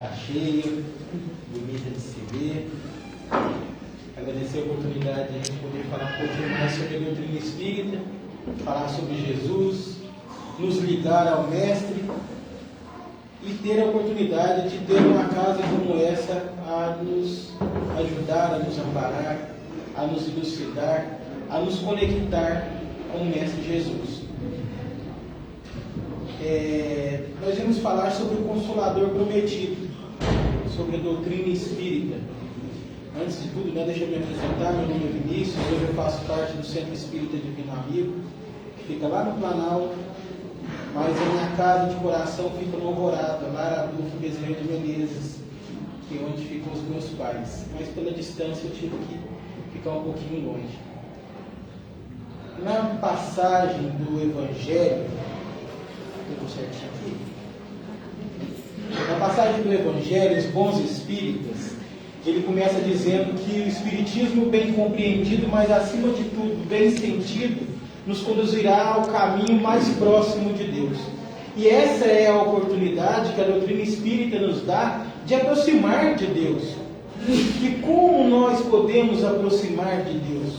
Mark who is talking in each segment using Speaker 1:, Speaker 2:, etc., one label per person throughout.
Speaker 1: Está cheio, bonita de se ver. Agradecer a oportunidade de a gente poder falar um pouquinho mais sobre a doutrina espírita, falar sobre Jesus, nos ligar ao Mestre e ter a oportunidade de ter uma casa como essa a nos ajudar, a nos amparar, a nos elucidar, a nos conectar com o Mestre Jesus. Nós vamos falar sobre o Consolador Prometido, sobre a doutrina espírita. Antes de tudo, deixa eu me apresentar. Meu nome é Vinícius, hoje eu faço parte do Centro Espírita Divino Amigo, que fica lá no Planalto, mas a minha casa de coração fica no Alvorada, lá Adolfo Bezerra de Menezes, que é onde ficam os meus pais. Mas pela distância eu tive que ficar um pouquinho longe. Na passagem do Evangelho, certinho aqui. Na passagem do Evangelho, os bons espíritas, ele começa dizendo que o Espiritismo bem compreendido, mas acima de tudo bem sentido, nos conduzirá ao caminho mais próximo de Deus. E essa é a oportunidade que a doutrina espírita nos dá de aproximar de Deus. E como nós podemos aproximar de Deus?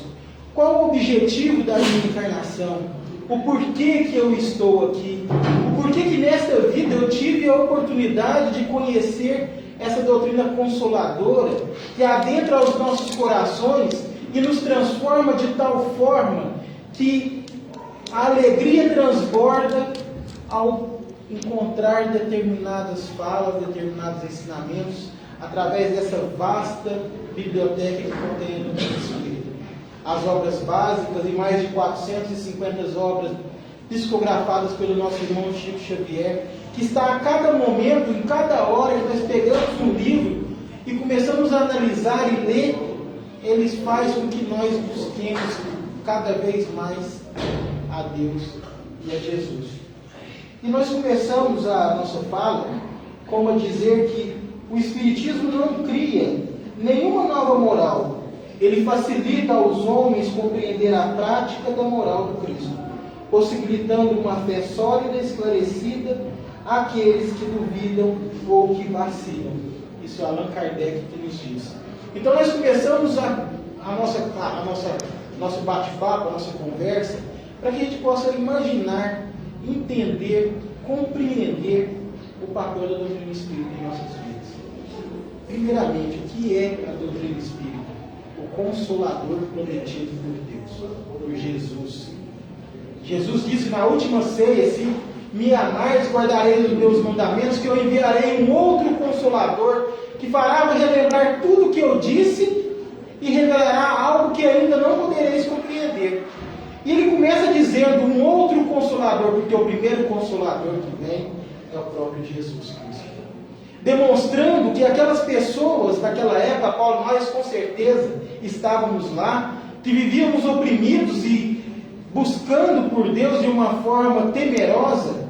Speaker 1: Qual o objetivo da minha encarnação? O porquê que eu estou aqui? O porquê que nesta vida eu tive a oportunidade de conhecer essa doutrina consoladora que adentra os nossos corações e nos transforma de tal forma que a alegria transborda ao encontrar determinadas falas, determinados ensinamentos através dessa vasta biblioteca que contém a doutrina espírita. As obras básicas e mais de 450 obras psicografadas pelo nosso irmão Chico Xavier, que está a cada momento, em cada hora que nós pegamos um livro e começamos a analisar e ler, eles fazem com que nós busquemos cada vez mais a Deus e a Jesus. E nós começamos a nossa fala como a dizer que o Espiritismo não cria nenhuma nova moral. Ele facilita aos homens compreender a prática da moral do Cristo, possibilitando uma fé sólida e esclarecida àqueles que duvidam ou que vacilam. Isso é Allan Kardec que nos diz. Então nós começamos nosso bate-papo, a nossa conversa, para que a gente possa imaginar, entender, compreender o papel da doutrina espírita em nossas vidas. Primeiramente, o que é a doutrina espírita? O Consolador prometido por Deus, por Jesus. Jesus disse na última ceia assim: me amais, guardarei os meus mandamentos, que eu enviarei um outro Consolador, que fará relembrar tudo o que eu disse e revelará algo que ainda não podereis compreender. E ele começa dizendo um outro Consolador, porque o primeiro Consolador que vem é o próprio Jesus Cristo. Demonstrando que aquelas pessoas daquela época, Paulo, nós com certeza estávamos lá, que vivíamos oprimidos e buscando por Deus de uma forma temerosa,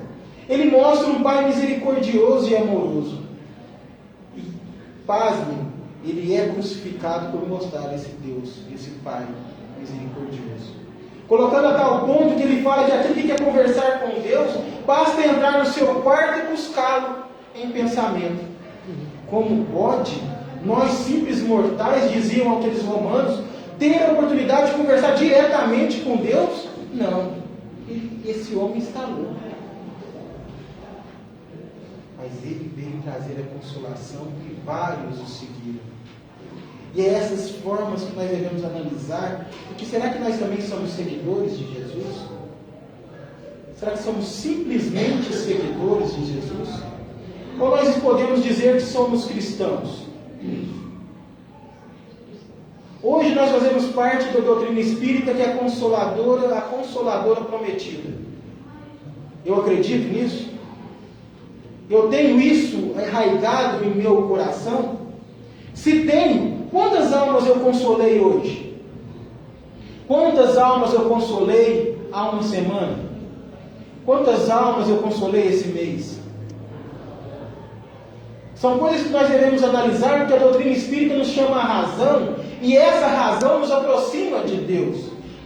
Speaker 1: ele mostra um Pai misericordioso e amoroso. E, pasmem, ele é crucificado por mostrar esse Deus, esse Pai misericordioso. Colocando a tal ponto que ele fala que aquele que quer conversar com Deus, basta entrar no seu quarto e buscá-lo em pensamento. Como pode nós simples mortais, diziam aqueles romanos, ter a oportunidade de conversar diretamente com Deus? Não, esse homem está louco. Mas ele veio trazer a consolação que vários o seguiram. E é essas formas que nós devemos analisar. Porque será que nós também somos seguidores de Jesus? Será que somos simplesmente seguidores de Jesus? Ou nós podemos dizer que somos cristãos? Hoje nós fazemos parte da doutrina espírita, que é a consoladora prometida. Eu acredito nisso? Eu tenho isso arraigado em meu coração? Se tenho, quantas almas eu consolei hoje? Quantas almas eu consolei há uma semana? Quantas almas eu consolei esse mês? São coisas que nós devemos analisar, porque a doutrina espírita nos chama a razão, e essa razão nos aproxima de Deus.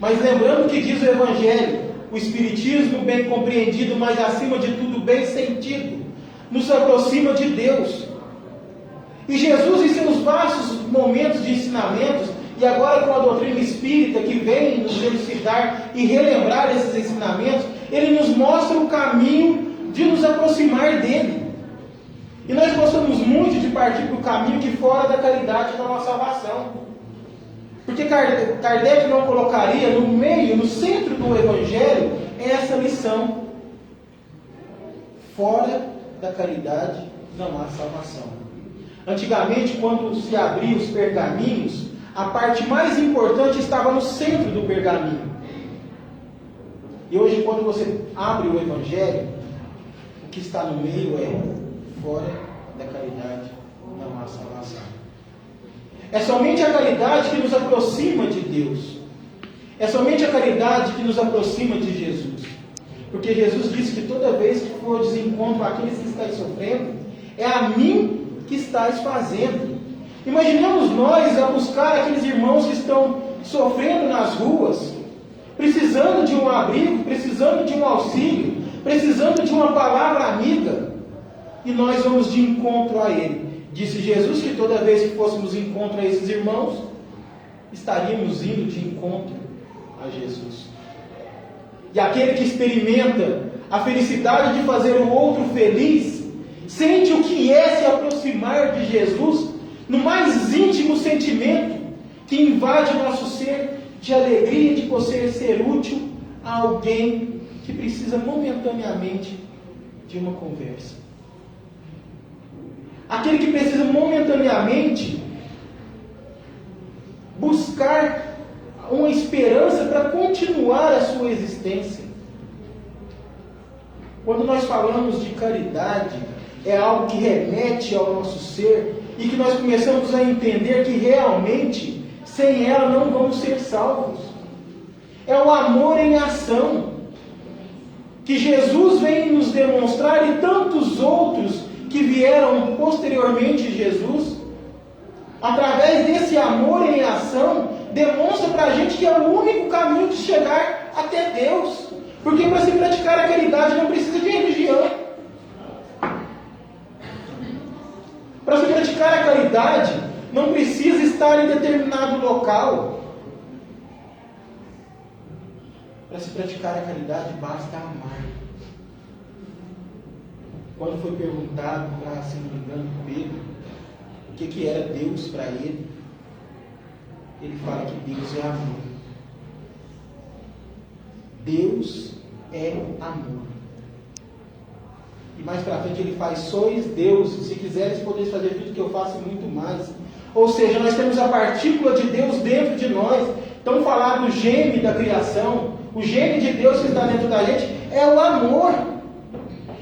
Speaker 1: Mas lembrando que diz o Evangelho, o Espiritismo bem compreendido, mas acima de tudo bem sentido, nos aproxima de Deus. E Jesus, em seus vastos momentos de ensinamentos, e agora com a doutrina espírita que vem nos elucidar e relembrar esses ensinamentos, ele nos mostra o caminho de nos aproximar dele. E nós gostamos muito de partir para o caminho que fora da caridade da nossa salvação. Porque Kardec não colocaria no meio, no centro do Evangelho, essa lição. Fora da caridade não há salvação. Antigamente, quando se abriam os pergaminhos, a parte mais importante estava no centro do pergaminho. E hoje, quando você abre o Evangelho, o que está no meio é: fora da caridade não há salvação. É somente a caridade que nos aproxima de Deus. É somente a caridade que nos aproxima de Jesus. Porque Jesus disse que toda vez que for desencontro àqueles que estáis sofrendo, é a mim que estáis fazendo. Imaginemos nós a buscar aqueles irmãos que estão sofrendo nas ruas, precisando de um abrigo, precisando de um auxílio, precisando de uma palavra amiga, e nós vamos de encontro a ele. Disse Jesus que toda vez que fôssemos de encontro a esses irmãos, estaríamos indo de encontro a Jesus. E aquele que experimenta a felicidade de fazer o outro feliz, sente o que é se aproximar de Jesus, no mais íntimo sentimento que invade o nosso ser, de alegria de poder ser útil a alguém que precisa momentaneamente de uma conversa. Aquele que precisa momentaneamente buscar uma esperança para continuar a sua existência. Quando nós falamos de caridade, é algo que remete ao nosso ser e que nós começamos a entender que realmente, sem ela, não vamos ser salvos. É o amor em ação, que Jesus vem nos demonstrar e tantos outros que vieram posteriormente de Jesus, através desse amor em ação, demonstra para a gente que é o único caminho de chegar até Deus. Porque para se praticar a caridade não precisa de religião. Para se praticar a caridade não precisa estar em determinado local. Para se praticar a caridade basta amar. Quando foi perguntado para, se não me engano, Pedro, o que era Deus para ele, ele fala que Deus é amor. Deus é amor. E mais para frente ele faz: sois Deus, se quiseres podeis fazer tudo que eu faço e muito mais. Ou seja, nós temos a partícula de Deus dentro de nós. Então falar do gene da criação, o gene de Deus que está dentro da gente, é o amor.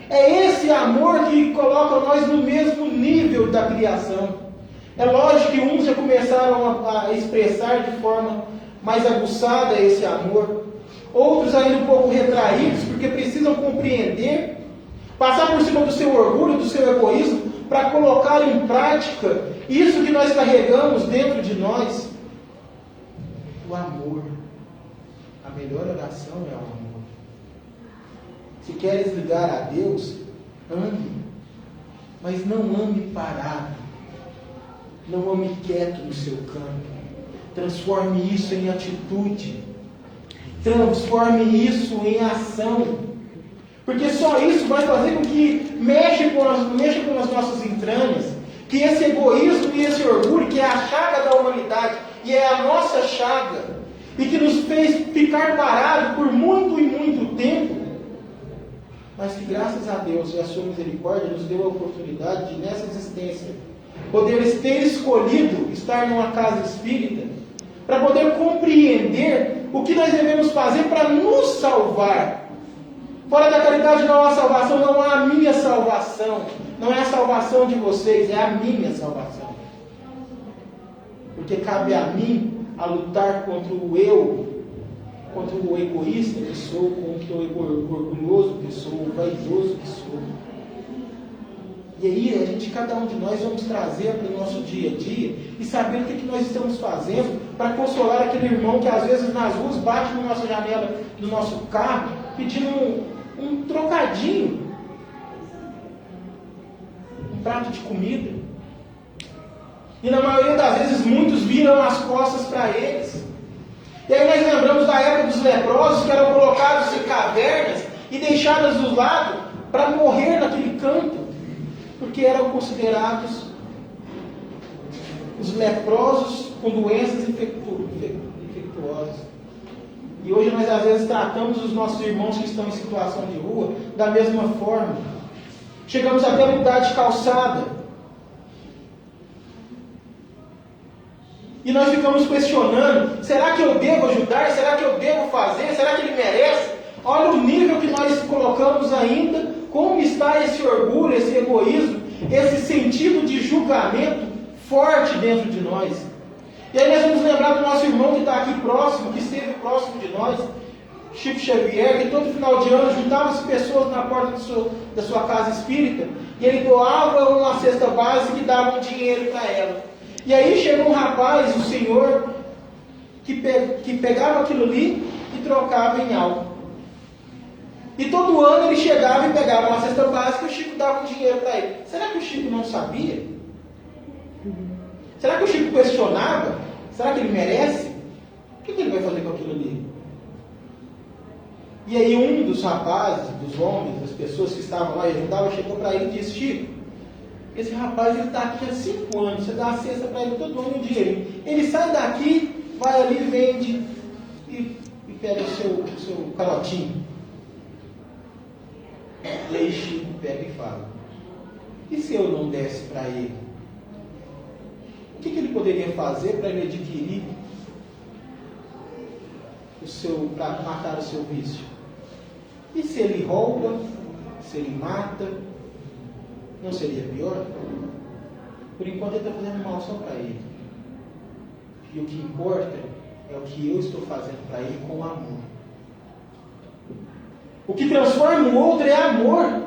Speaker 1: É esse amor que coloca nós no mesmo nível da criação. É lógico que uns já começaram a expressar de forma mais aguçada esse amor. Outros ainda um pouco retraídos, porque precisam compreender, passar por cima do seu orgulho, do seu egoísmo, para colocar em prática isso que nós carregamos dentro de nós. O amor. A melhor oração é o amor. Se queres ligar a Deus, ame. Mas não ame parado. Não ame quieto no seu canto. Transforme isso em atitude. Transforme isso em ação. Porque só isso vai fazer com que mexa com as nossas entranhas. Que esse egoísmo e esse orgulho, que é a chaga da humanidade, e é a nossa chaga, e que nos fez ficar parado por muito e muito tempo, mas que graças a Deus e a sua misericórdia nos deu a oportunidade de, nessa existência, poder ter escolhido estar numa casa espírita, para poder compreender o que nós devemos fazer para nos salvar. Fora da caridade não há salvação, não há a minha salvação. Não é a salvação de vocês, é a minha salvação. Porque cabe a mim a lutar contra o eu, contra o egoísta que sou, contra o orgulhoso que sou, o vaidoso que sou. E aí, cada um de nós vamos trazer para o nosso dia a dia e saber o que nós estamos fazendo para consolar aquele irmão que às vezes nas ruas bate na nossa janela do nosso carro pedindo um trocadinho, um prato de comida. E na maioria das vezes muitos viram as costas para eles. E aí nós lembramos da época dos leprosos que eram colocados em cavernas e deixados do lado para morrer naquele canto, porque eram considerados os leprosos com doenças infectuosas. E hoje nós às vezes tratamos os nossos irmãos que estão em situação de rua da mesma forma. Chegamos até a mudar de calçada. E nós ficamos questionando, será que eu devo ajudar? Será que eu devo fazer? Será que ele merece? Olha o nível que nós colocamos ainda, como está esse orgulho, esse egoísmo, esse sentido de julgamento forte dentro de nós. E aí nós vamos lembrar do nosso irmão que está aqui próximo, que esteve próximo de nós, Chico Xavier, que todo final de ano juntava-se pessoas na porta da sua casa espírita, e ele doava uma cesta básica e dava um dinheiro para ela. E aí chegou um rapaz, um senhor, que pegava aquilo ali e trocava em algo. E todo ano ele chegava e pegava uma cesta básica e o Chico dava um dinheiro para ele. Será que o Chico não sabia? Será que o Chico questionava? Será que ele merece? O que ele vai fazer com aquilo ali? E aí um dos rapazes, dos homens, das pessoas que estavam lá e ajudavam, chegou para ele e disse: Chico, esse rapaz está aqui há 5 anos, você dá a cesta para ele todo ano um dinheirinho. Ele sai daqui, vai ali, vende e pega o seu calotinho. E aí Chico pega e fala: e se eu não desse para ele? O que ele poderia fazer para ele adquirir para matar o seu vício? E se ele rouba, se ele mata, não seria pior? Por enquanto ele está fazendo mal só para ele. E o que importa é o que eu estou fazendo para ele com amor. O que transforma o outro é amor.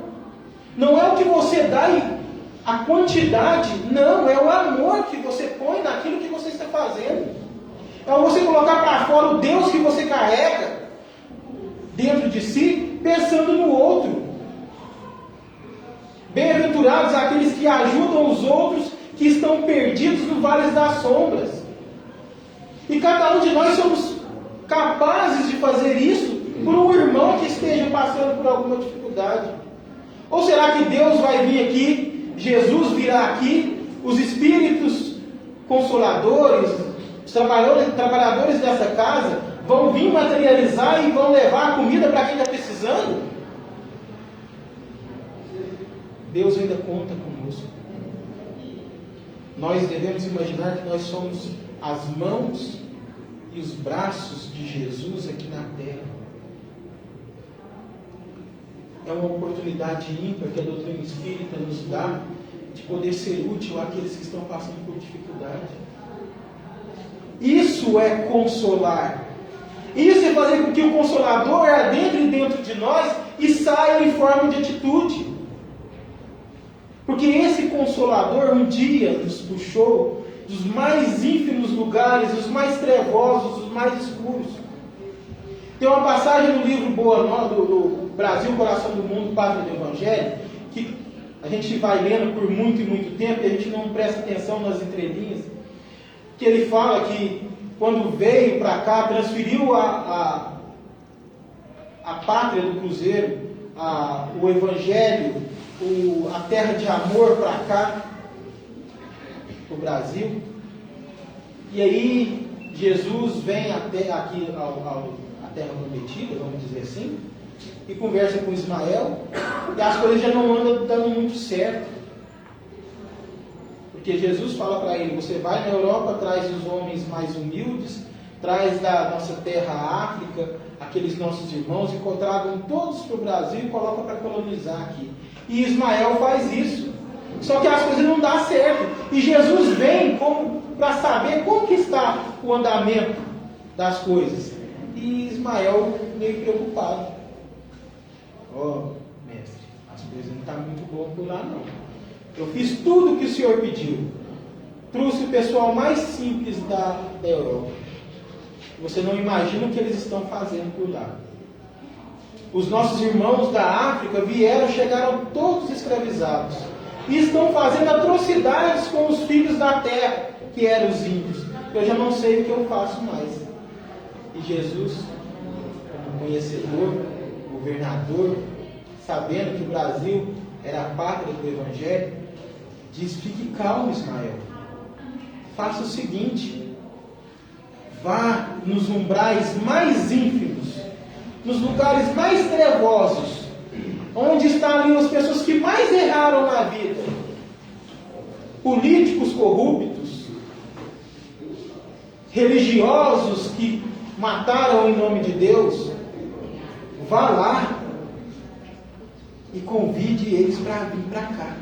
Speaker 1: Não é o que você dá e a quantidade, não, é o amor que você põe naquilo que você está fazendo. É você colocar para fora o Deus que você carrega dentro de si, pensando no outro. Bem-aventurados aqueles que ajudam os outros que estão perdidos no vale das sombras. E cada um de nós somos capazes de fazer isso por um irmão que esteja passando por alguma dificuldade. Ou será que Deus vai vir aqui, Jesus virá aqui, os espíritos consoladores, os trabalhadores dessa casa vão vir materializar e vão levar a comida para quem está precisando? Deus ainda conta conosco. Nós devemos imaginar que nós somos as mãos e os braços de Jesus aqui na terra. É uma oportunidade ímpar que a doutrina espírita nos dá de poder ser útil àqueles que estão passando por dificuldade. Isso é consolar. Isso é fazer com que o Consolador adentre dentro de nós e saia em forma de atitude. Porque esse Consolador um dia nos puxou dos mais ínfimos lugares, dos mais trevosos, dos mais escuros. Tem uma passagem no livro Boa Nova do Brasil, Coração do Mundo, Pátria do Evangelho, que a gente vai lendo por muito e muito tempo e a gente não presta atenção nas entrelinhas, que ele fala que quando veio para cá, transferiu a pátria do Cruzeiro, o Evangelho, a terra de amor para cá, para o Brasil. E aí Jesus vem até aqui a terra prometida, vamos dizer assim, e conversa com Ismael, e as coisas já não andam dando muito certo. Porque Jesus fala para ele: você vai na Europa, traz os homens mais humildes, traz da nossa terra a África, aqueles nossos irmãos, e tragam todos para o Brasil e coloca para colonizar aqui. E Ismael faz isso. Só que as coisas não dão certo. E Jesus vem para saber como que está o andamento das coisas. E Ismael meio preocupado. Mestre, as coisas não estão muito boas por lá não. Eu fiz tudo o que o Senhor pediu. Trouxe o pessoal mais simples da Europa. Você não imagina o que eles estão fazendo por lá. Os nossos irmãos da África chegaram todos escravizados. e estão fazendo atrocidades com os filhos da terra, que eram os índios. Eu já não sei o que eu faço mais. E Jesus, como conhecedor, governador, sabendo que o Brasil era a pátria do Evangelho, diz: fique calmo, Ismael. Faça o seguinte: vá nos umbrais mais ínfimos, nos lugares mais trevosos, onde estão ali as pessoas que mais erraram na vida, políticos corruptos, religiosos que mataram em nome de Deus. Vá lá e convide eles para vir para cá.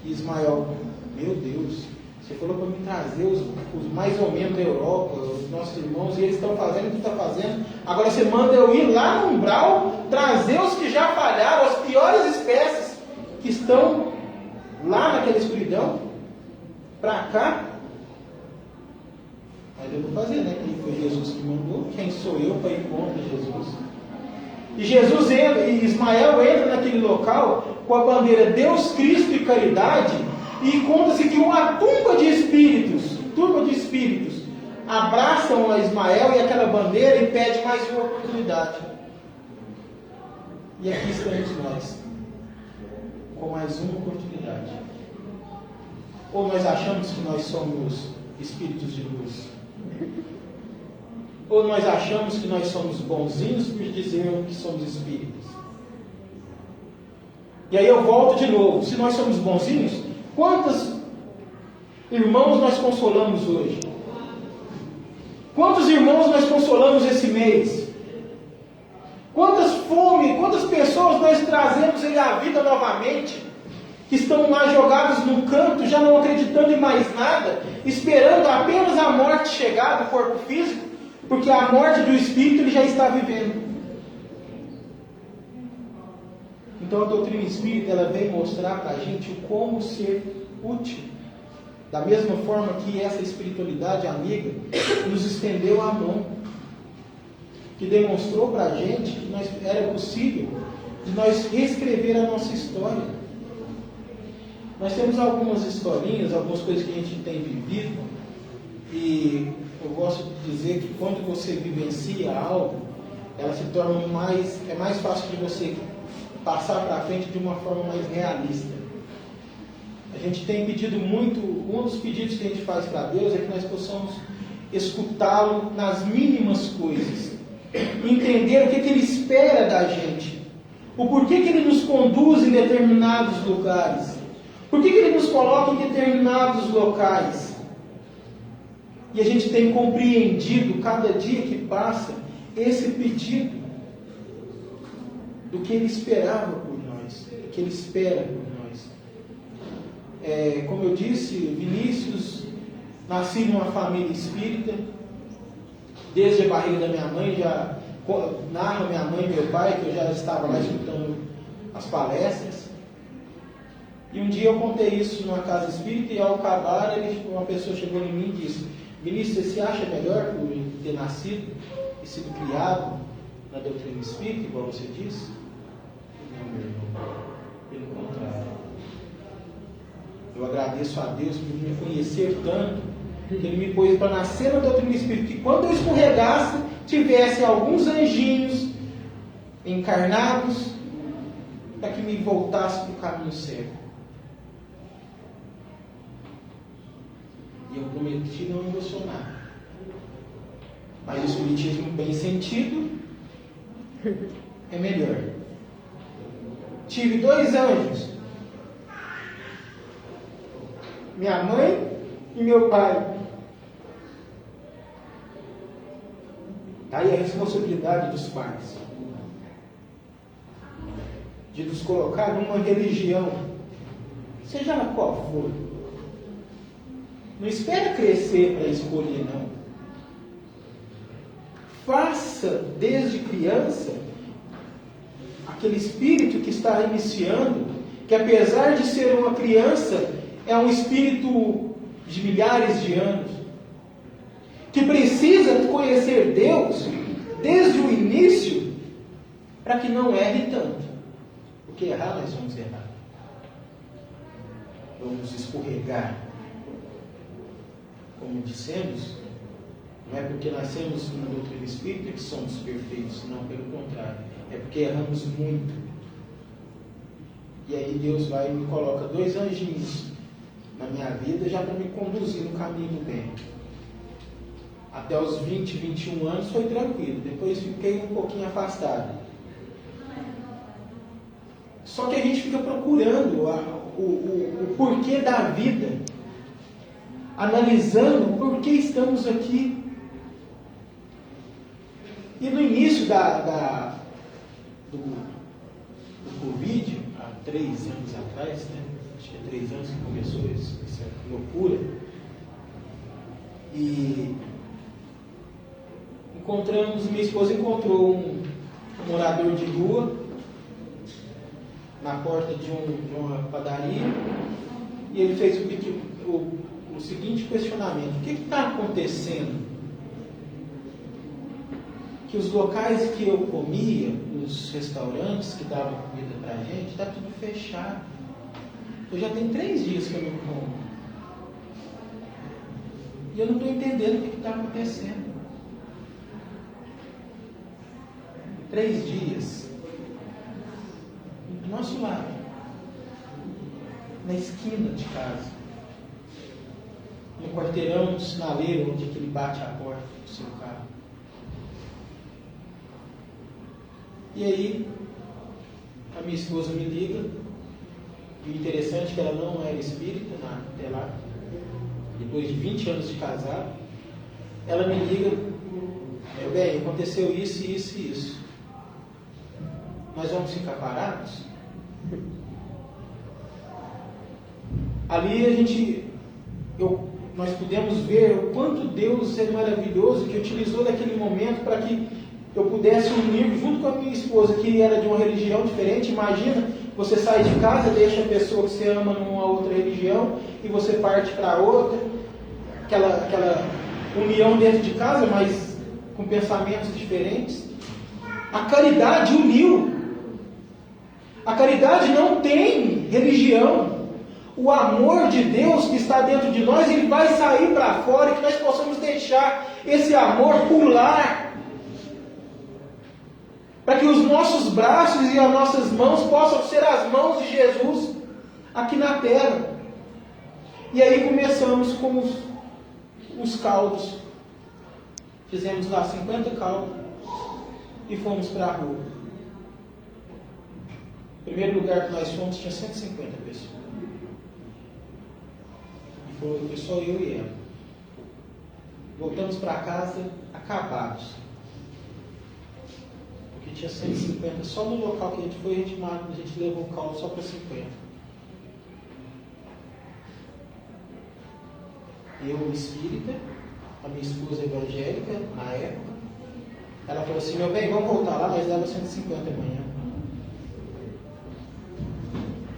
Speaker 1: E Ismael: meu Deus, você falou para me trazer os mais ou menos da Europa, os nossos irmãos, e eles estão fazendo o que está fazendo. Agora você manda eu ir lá no umbral, trazer os que já falharam, as piores espécies que estão lá naquela escuridão, para cá? Mas eu vou fazer, né? Que foi Jesus que mandou. Quem sou eu para ir contra Jesus? E Jesus entra, e Ismael entra naquele local com a bandeira Deus, Cristo e caridade, e conta-se que uma turma de espíritos, abraçam a Ismael e aquela bandeira e pede mais uma oportunidade. E aqui estamos nós, com mais uma oportunidade. Ou nós achamos que nós somos espíritos de luz? Ou nós achamos que nós somos bonzinhos por dizer que somos espíritos? E aí eu volto de novo: se nós somos bonzinhos, quantos irmãos nós consolamos hoje? Quantos irmãos nós consolamos esse mês? Quantas pessoas nós trazemos à vida novamente, que estão lá jogados num canto, já não acreditando em mais nada, esperando apenas a morte chegar do corpo físico, porque a morte do espírito ele já está vivendo. Então a doutrina espírita ela vem mostrar para a gente como ser útil. Da mesma forma que essa espiritualidade amiga nos estendeu a mão, que demonstrou para a gente que era possível de nós reescrever a nossa história. Nós temos algumas historinhas, algumas coisas que a gente tem vivido, e eu gosto de dizer que quando você vivencia algo, ela se torna é mais fácil de você passar para frente de uma forma mais realista. A gente tem pedido muito, um dos pedidos que a gente faz para Deus é que nós possamos escutá-lo nas mínimas coisas, entender o que Ele espera da gente, o porquê que Ele nos conduz em determinados lugares, por que Ele nos coloca em determinados locais. E a gente tem compreendido, cada dia que passa, esse pedido do que Ele esperava por nós, do que Ele espera por nós. Como eu disse, Vinícius, nasci numa família espírita, desde a barriga da minha mãe, já narra minha mãe e meu pai, que eu já estava lá escutando as palestras. E um dia eu contei isso numa casa espírita, e ao acabar, uma pessoa chegou em mim e disse: Vinícius, você se acha melhor por ter nascido e sido criado na doutrina espírita, igual você disse? Não, meu irmão, pelo contrário. Eu agradeço a Deus por me conhecer tanto, que Ele me pôs para nascer na doutrina espírita, que quando eu escorregasse, tivesse alguns anjinhos encarnados para que me voltasse para o caminho certo. E eu prometi não emocionar. Mas o espiritismo bem sentido é melhor. Tive 2 anjos, minha mãe e meu pai. Aí a responsabilidade dos pais de nos colocar numa religião, seja ela qual for. Não espera crescer para escolher, não. Faça desde criança aquele espírito que está iniciando, que apesar de ser uma criança, é um espírito de milhares de anos, que precisa conhecer Deus desde o início, para que não erre tanto. Porque errar nós vamos errar. vamos escorregar. Como dissemos, não é porque nascemos na doutrina espírita que somos perfeitos, não, pelo contrário, é porque erramos muito. E aí Deus vai e me coloca 2 anjinhos na minha vida já para me conduzir no caminho do bem. Até os 20, 21 anos foi tranquilo, depois fiquei um pouquinho afastado. Só que a gente fica procurando o porquê da vida, analisando por que estamos aqui. E no início do Covid, há 3 anos atrás, né? Acho que é 3 anos que começou essa loucura, e minha esposa encontrou um morador de rua na porta de uma padaria, e ele fez o seguinte questionamento: o que está acontecendo? Que os locais que eu comia, os restaurantes que davam comida para a gente, está tudo fechado. Eu já tenho 3 dias que eu não como. E eu não estou entendendo o que está acontecendo. 3 dias. Do nosso lado. Na esquina de casa. No quarteirão, no sinaleiro, onde ele bate a porta do seu carro. E aí, a minha esposa me liga, e o interessante é que ela não era espírita até lá, depois de 20 anos de casado, ela me liga: meu bem, aconteceu isso, isso e isso. Nós vamos ficar parados? Ali nós pudemos ver o quanto Deus é maravilhoso, que utilizou naquele momento para que eu pudesse unir junto com a minha esposa, que era de uma religião diferente. Imagina, você sai de casa, deixa a pessoa que você ama numa outra religião e você parte para outra, aquela união dentro de casa, mas com pensamentos diferentes. A caridade uniu. A caridade não tem religião. O amor de Deus que está dentro de nós, ele vai sair para fora, e que nós possamos deixar esse amor pular, para que os nossos braços e as nossas mãos possam ser as mãos de Jesus aqui na terra. E aí começamos com os caldos. Fizemos lá 50 caldos e fomos para a rua. O primeiro lugar que nós fomos tinha 150 pessoas. E foi só eu e ela. Voltamos para casa acabados. Porque tinha 150. Só no local que a gente foi, a gente levou o caldo só para 50. Eu, espírita, a minha esposa evangélica, na época, ela falou assim: meu bem, vamos voltar lá, mas leva 150 amanhã.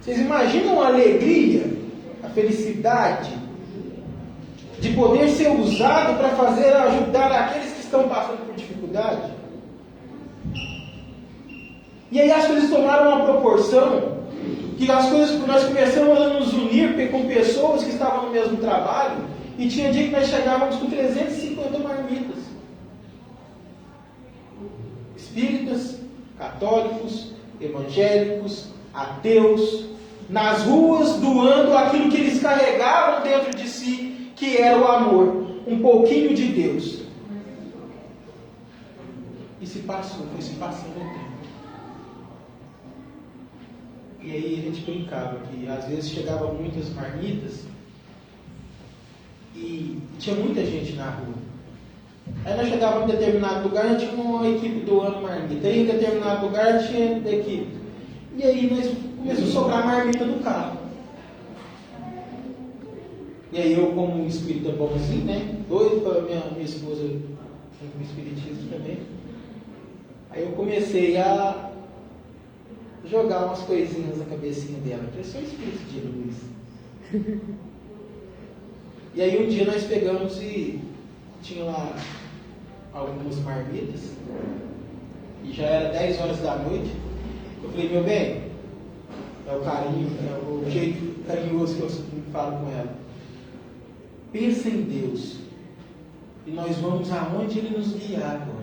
Speaker 1: Vocês imaginam a alegria, a felicidade de poder ser usado para ajudar aqueles que estão passando por dificuldade? E aí as coisas tomaram uma proporção que nós começamos a nos unir com pessoas que estavam no mesmo trabalho, e tinha dia que nós chegávamos com 350 marmitas. Espíritas, católicos, evangélicos, ateus, nas ruas doando aquilo que eles carregavam dentro de si, que era o amor, um pouquinho de Deus. E foi se passando o tempo. E aí a gente brincava que às vezes chegavam muitas marmitas e tinha muita gente na rua. Aí nós chegávamos em determinado lugar, tinha uma equipe doando marmita. Aí em determinado lugar tinha equipe. E aí nós começou a sobrar marmita no carro. E aí eu, como um espírita bom assim, né? Doido para minha esposa com espiritismo também. Aí eu comecei a jogar umas coisinhas na cabecinha dela. Eu sou espírito de luz. E aí um dia nós pegamos e tinha lá algumas marmitas. E já era 10 horas da noite. Eu falei: meu bem, é o carinho, é o jeito carinhoso que eu falo com ela: pensa em Deus, e nós vamos aonde Ele nos guiar agora.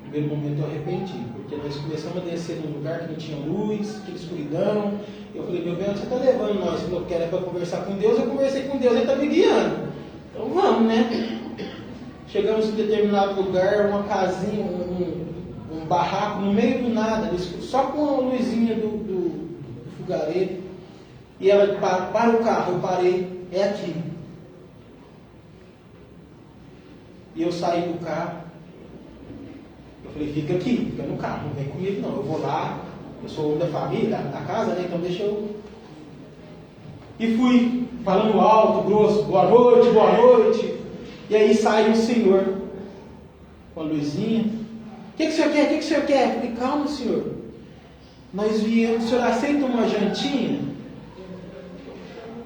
Speaker 1: No primeiro momento eu arrependi, porque nós começamos a descer num lugar que não tinha luz, aquela escuridão. Eu falei: meu bem, onde você está levando nós? Ele falou que era para conversar com Deus. Eu conversei com Deus, Ele está me guiando. Então vamos, né? Chegamos em determinado lugar, uma casinha, um barraco no meio do nada, só com a luzinha do fogareiro. E ela: para o carro. Eu parei: é aqui. E eu saí do carro. Eu falei: fica aqui, fica no carro, não vem comigo não. Eu vou lá, eu sou o da família, da casa, né? Então deixa eu. E fui falando alto, grosso: boa noite, boa noite. E aí saiu o senhor com a luzinha: o que o senhor quer? O que o senhor quer? Eu falei: calma, senhor. Nós viemos, o senhor aceita uma jantinha?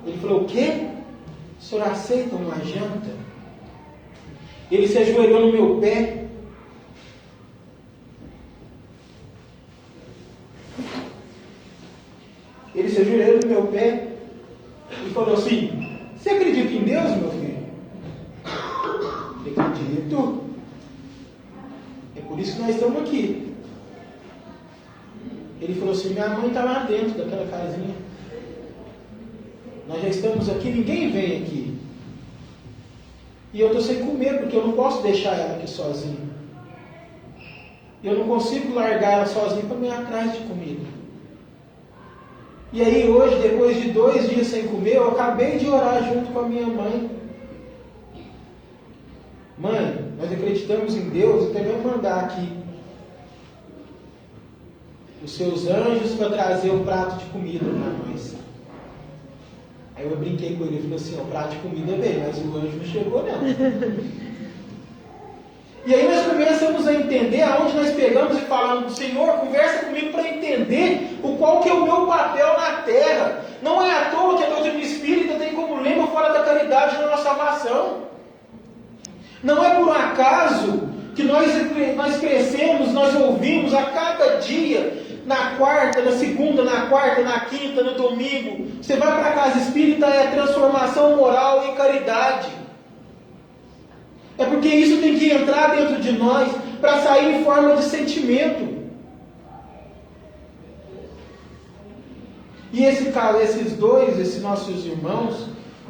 Speaker 1: Ele falou: o quê? O senhor aceita uma janta? Ele se ajoelhou no meu pé. Ele se ajoelhou no meu pé e falou assim: você acredita em Deus, meu filho? Eu acredito. É por isso que nós estamos aqui. Ele falou assim: minha mãe está lá dentro daquela casinha. Nós já estamos aqui, ninguém vem aqui. E eu estou sem comer, porque eu não posso deixar ela aqui sozinha. Eu não consigo largar ela sozinha para me ir atrás de comida. E aí hoje, depois de 2 dias sem comer, eu acabei de orar junto com a minha mãe. Mãe, nós acreditamos em Deus, então vamos mandar aqui os seus anjos para trazer um prato de comida para nós. Aí eu brinquei com ele e falei assim: o prato de comida veio, mas o anjo não chegou não. E aí nós começamos a entender aonde nós pegamos e falamos: Senhor, conversa comigo para entender qual que é o meu papel na terra. Não é à toa que a doutrina espírita tem como lema: fora da caridade não há salvação. Não é por um acaso que nós crescemos, nós ouvimos a cada dia, na quarta, na segunda, na quarta, na quinta, no domingo: você vai para a casa espírita, é transformação moral e caridade. É porque isso tem que entrar dentro de nós para sair em forma de sentimento. E esses nossos irmãos,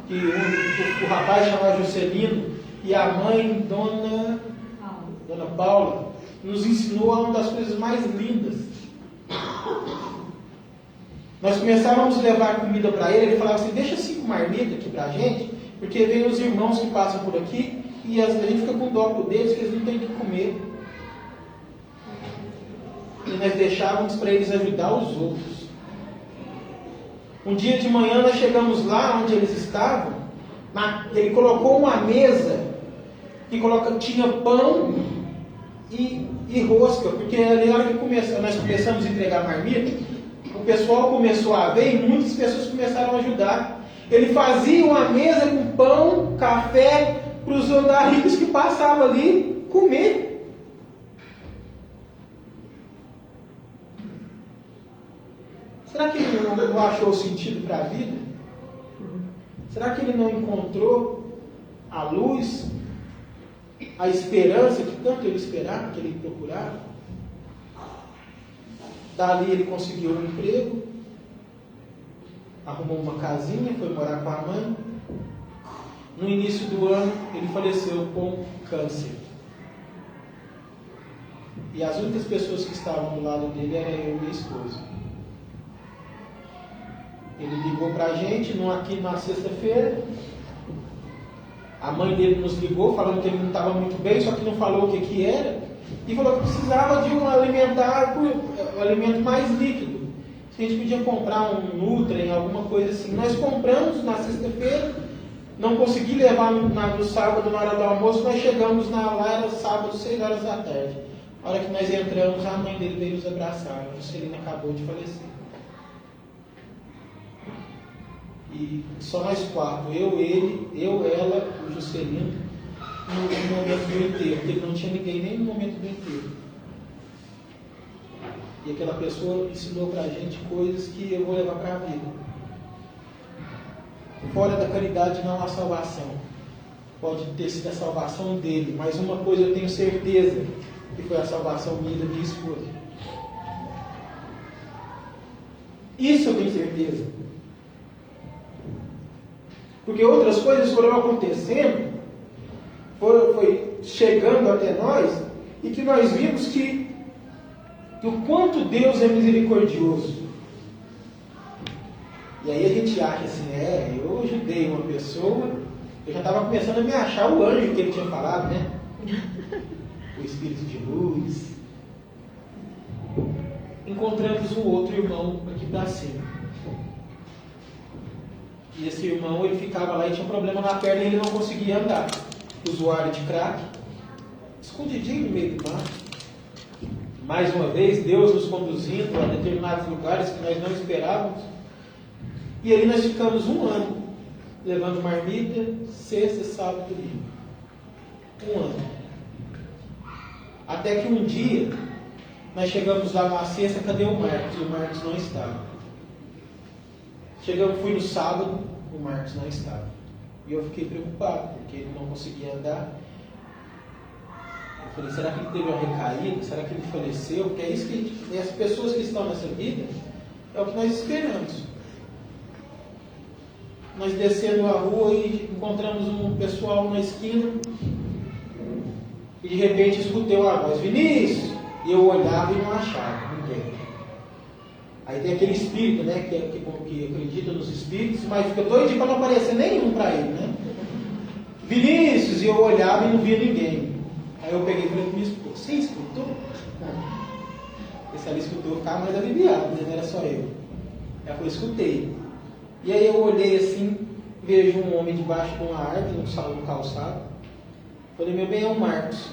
Speaker 1: que o rapaz chamava Juscelino e a mãe, Dona Paula, nos ensinou uma das coisas mais lindas. Nós começávamos a levar comida para ele falava assim: deixa 5 marmitas aqui para a gente, porque vem os irmãos que passam por aqui e a gente fica com dó deles, que eles não têm o que comer. E nós deixávamos para eles ajudar os outros. Um dia de manhã nós chegamos lá onde eles estavam, ele colocou uma mesa que tinha pão e rosca, porque ali na hora que nós começamos a entregar marmita, o pessoal começou a ver e muitas pessoas começaram a ajudar. Ele fazia uma mesa com pão, café, para os andarilhos que passavam ali comer. Será que ele não achou sentido para a vida? Será que ele não encontrou a luz, a esperança que tanto ele esperava, que ele procurava? Dali ele conseguiu um emprego, arrumou uma casinha, foi morar com a mãe. No início do ano, ele faleceu com câncer. E as únicas pessoas que estavam do lado dele eram eu e minha esposa. Ele ligou para a gente aqui na sexta-feira. A mãe dele nos ligou, falando que ele não estava muito bem, só que não falou o que era. E falou que precisava de um alimento mais líquido. Se a gente podia comprar um Nutrem, alguma coisa assim. Nós compramos na sexta-feira. Não consegui levar no sábado, na hora do almoço. Nós chegamos lá, era sábado, 6 horas da tarde. A hora que nós entramos, a mãe dele veio nos abraçar. A Juscelina acabou de falecer. E só nós 4, eu, ela, o Juscelino, no momento do enterro, porque ele não tinha ninguém nem no momento do enterro. E aquela pessoa ensinou para a gente coisas que eu vou levar para a vida. Fora da caridade não há salvação. Pode ter sido a salvação dele, mas uma coisa eu tenho certeza, que foi a salvação minha e da minha esposa. Isso eu tenho certeza. Porque outras coisas foram acontecendo, foi chegando até nós, e que nós vimos que o quanto Deus é misericordioso. E aí a gente acha assim, eu ajudei uma pessoa, eu já estava começando a me achar o anjo que ele tinha falado, né? O espírito de luz. Encontramos um outro irmão aqui para cima. E esse irmão, ele ficava lá e tinha um problema na perna e ele não conseguia andar. Usuário de crack, escondidinho no meio do mato. Mais uma vez, Deus nos conduzindo a determinados lugares que nós não esperávamos. E aí nós ficamos 1 ano, levando marmita, sexta, sábado e domingo. 1 ano. Até que um dia, nós chegamos lá na sexta, cadê o Marcos? E o Marcos não estava. Fui no sábado, o Marcos não estava. E eu fiquei preocupado, porque ele não conseguia andar. Eu falei, será que ele teve uma recaída? Será que ele faleceu? Porque é isso que as pessoas que estão nessa vida, é o que nós esperamos. Nós descendo a rua e encontramos um pessoal na esquina, e de repente escutei uma voz, Vinícius! E eu olhava e não achava ninguém. Aí tem aquele espírito, né, que acredita nos espíritos, mas fica doidinho para não aparecer nenhum para ele, né? Vinícius! E eu olhava e não via ninguém. Aí eu peguei e falei para minha esposa, você escutou? Esse ali escutou, eu ficava mais aliviado, né? Não era só eu. Ela falou, escutei. E aí eu olhei assim, vejo um homem debaixo de uma árvore, no calçado. Falei, meu bem, é o Marcos.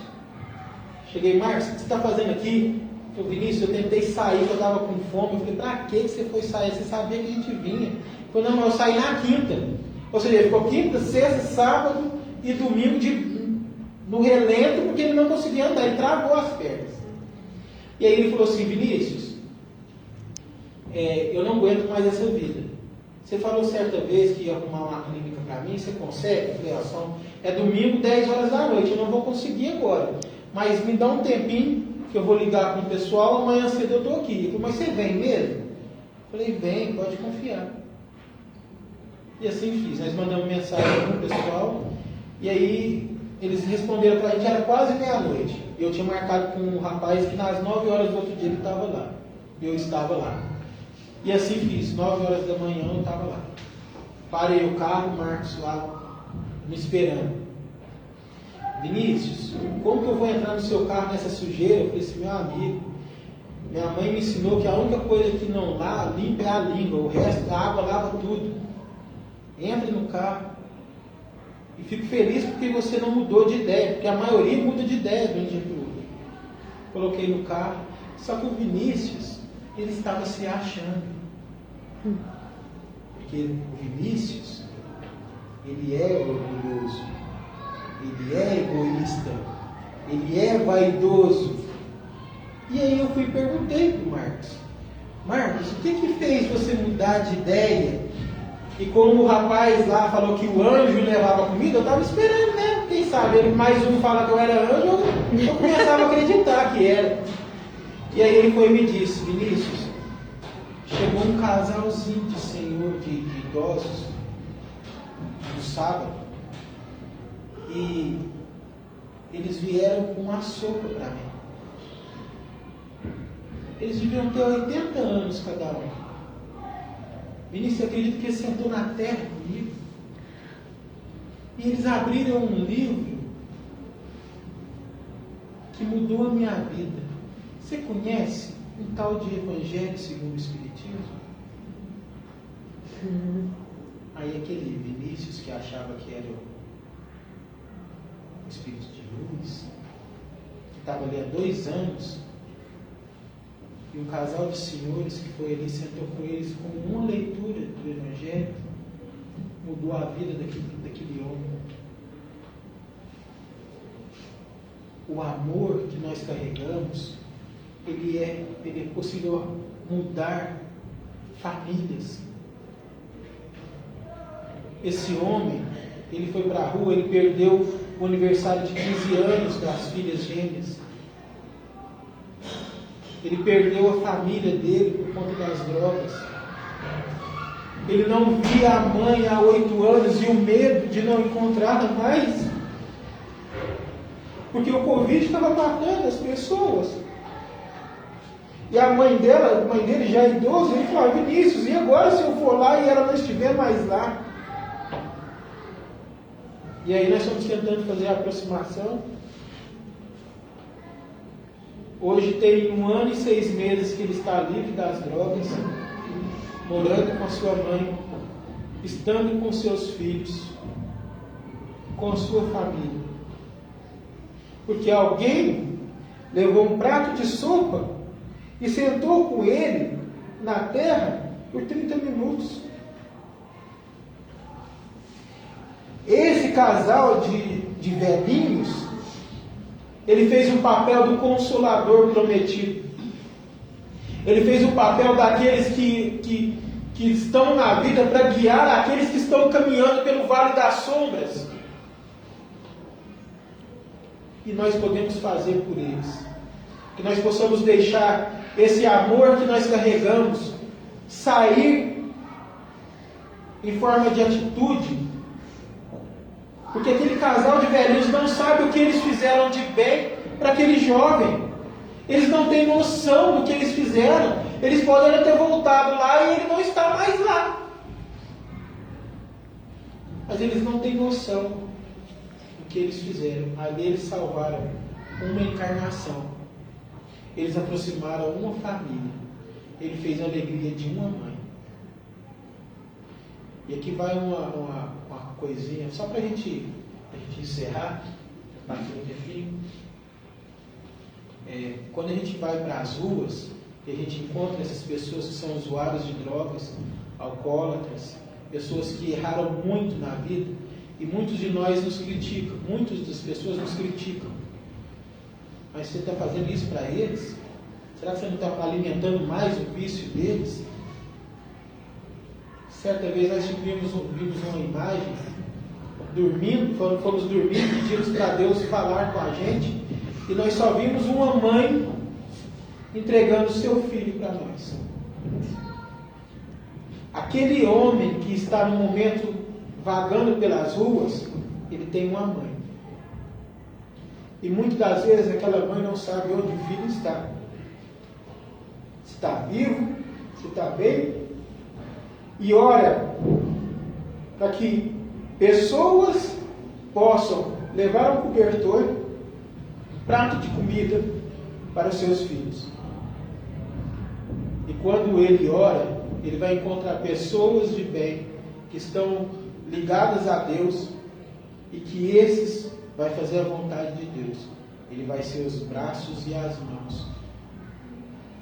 Speaker 1: Cheguei, Marcos, o que você está fazendo aqui? Eu falei, Vinícius, eu tentei sair, eu estava com fome. Eu falei, para que você foi sair? Você sabia que a gente vinha. Eu falei, não, eu saí na quinta. Ou seja, ele ficou quinta, sexta, sábado e domingo no relento, porque ele não conseguia andar, ele travou as pernas. E aí ele falou assim, Vinícius, eu não aguento mais essa vida. Você falou certa vez que ia arrumar uma clínica para mim, você consegue? Eu falei, é domingo, 10 horas da noite, eu não vou conseguir agora. Mas me dá um tempinho, que eu vou ligar com o pessoal, amanhã cedo eu estou aqui. Ele falou, mas você vem mesmo? Eu falei, vem, pode confiar. E assim fiz, nós mandamos mensagem para o pessoal, e aí eles responderam para a gente, era quase meia-noite. Eu tinha marcado com um rapaz que nas 9 horas do outro dia ele estava lá. E eu estava lá. E assim fiz, 9 horas da manhã eu estava lá. Parei o carro, o Marcos lá, me esperando. Vinícius, como que eu vou entrar no seu carro nessa sujeira? Eu falei assim, meu amigo, minha mãe me ensinou que a única coisa que não limpa é a língua, o resto, a água lava tudo. Entre no carro. E fico feliz porque você não mudou de ideia, porque a maioria muda de ideia de um dia para o outro. Coloquei no carro, só que o Vinícius, ele estava se achando. Porque o Vinícius, ele é orgulhoso, ele é egoísta, ele é vaidoso. E aí eu fui e perguntei para o Marcos, Marcos, o que fez você mudar de ideia? E como o rapaz lá falou que o anjo levava comida, eu estava esperando, né? Quem sabe, ele mais um fala que eu era anjo, eu começava a acreditar que era. E aí ele foi e me disse, Vinícius, chegou um casalzinho de senhor, de idosos, no sábado, e eles vieram com uma sopa para mim. Eles deviam ter 80 anos cada um. Vinícius, eu acredito que ele sentou na terra comigo. E eles abriram um livro que mudou a minha vida. Você conhece um tal de Evangelho segundo o Espiritismo? Aí aquele Vinícius que achava que era o Espírito de Luz, que estava ali há 2 anos, e um casal de senhores que foi ali, sentou com eles com uma leitura do Evangelho, mudou a vida daquele homem. O amor que nós carregamos, ele é possível mudar famílias. Esse homem, ele foi para a rua, ele perdeu o aniversário de 15 anos das filhas gêmeas. Ele perdeu a família dele por conta das drogas. Ele não via a mãe há 8 anos e o medo de não encontrá-la mais. Porque o Covid estava matando as pessoas. E a mãe dele já é idosa, ele falou: Vinícius, e agora se eu for lá e ela não estiver mais lá? E aí nós estamos tentando fazer a aproximação. Hoje tem 1 ano e 6 meses que ele está livre das drogas, morando com a sua mãe, estando com seus filhos, com a sua família. Porque alguém levou um prato de sopa e sentou com ele na terra por 30 minutos. Esse casal de velhinhos, ele fez o papel do consolador prometido. Ele fez o papel daqueles que estão na vida para guiar aqueles que estão caminhando pelo vale das sombras. E nós podemos fazer por eles. Que nós possamos deixar esse amor que nós carregamos sair em forma de atitude. Porque aquele casal de velhinhos não sabe o que eles fizeram de bem para aquele jovem. Eles não têm noção do que eles fizeram. Eles podem ter voltado lá e ele não está mais lá. Mas eles não têm noção do que eles fizeram. Ali eles salvaram uma encarnação. Eles aproximaram uma família. Ele fez a alegria de uma mãe. E aqui vai uma coisinha, só para a gente encerrar, bater um tempinho. Quando a gente vai para as ruas, e a gente encontra essas pessoas que são usuários de drogas, alcoólatras, pessoas que erraram muito na vida, e muitos de nós nos criticam, muitas das pessoas nos criticam. Mas você está fazendo isso para eles? Será que você não está alimentando mais o vício deles? Certa vez nós vimos uma imagem, fomos dormir, pedimos para Deus falar com a gente, e nós só vimos uma mãe entregando seu filho para nós. Aquele homem que está no momento vagando pelas ruas, ele tem uma mãe. E muitas das vezes aquela mãe não sabe onde o filho está. Se está vivo, se está bem. E ora para que pessoas possam levar um cobertor, um prato de comida para os seus filhos. E quando ele ora, ele vai encontrar pessoas de bem que estão ligadas a Deus e que esses vai fazer a vontade de Deus. Ele vai ser os braços e as mãos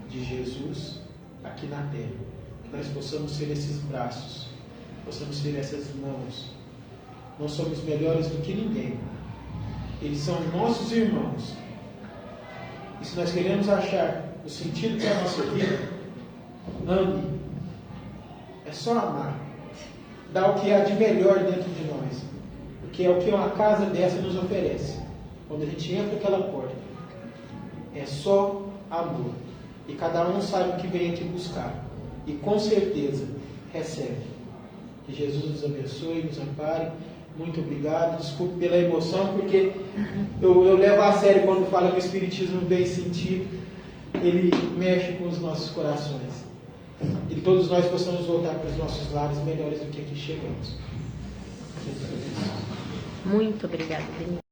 Speaker 1: de Jesus aqui na terra. Que nós possamos ser esses braços, possamos ser essas mãos. Não somos melhores do que ninguém. Eles são nossos irmãos. E se nós queremos achar o sentido para a nossa vida, ame. É só amar. Dá o que há de melhor dentro de nós. Porque é o que uma casa dessa nos oferece. Quando a gente entra naquela porta, é só amor. E cada um sabe o que vem aqui buscar. E com certeza recebe. Que Jesus nos abençoe, nos ampare. Muito obrigado. Desculpe pela emoção, porque eu levo a sério quando falo que o Espiritismo bem sentido, ele mexe com os nossos corações. E todos nós possamos voltar para os nossos lares melhores do que aqui chegamos.
Speaker 2: Muito obrigada, Denise.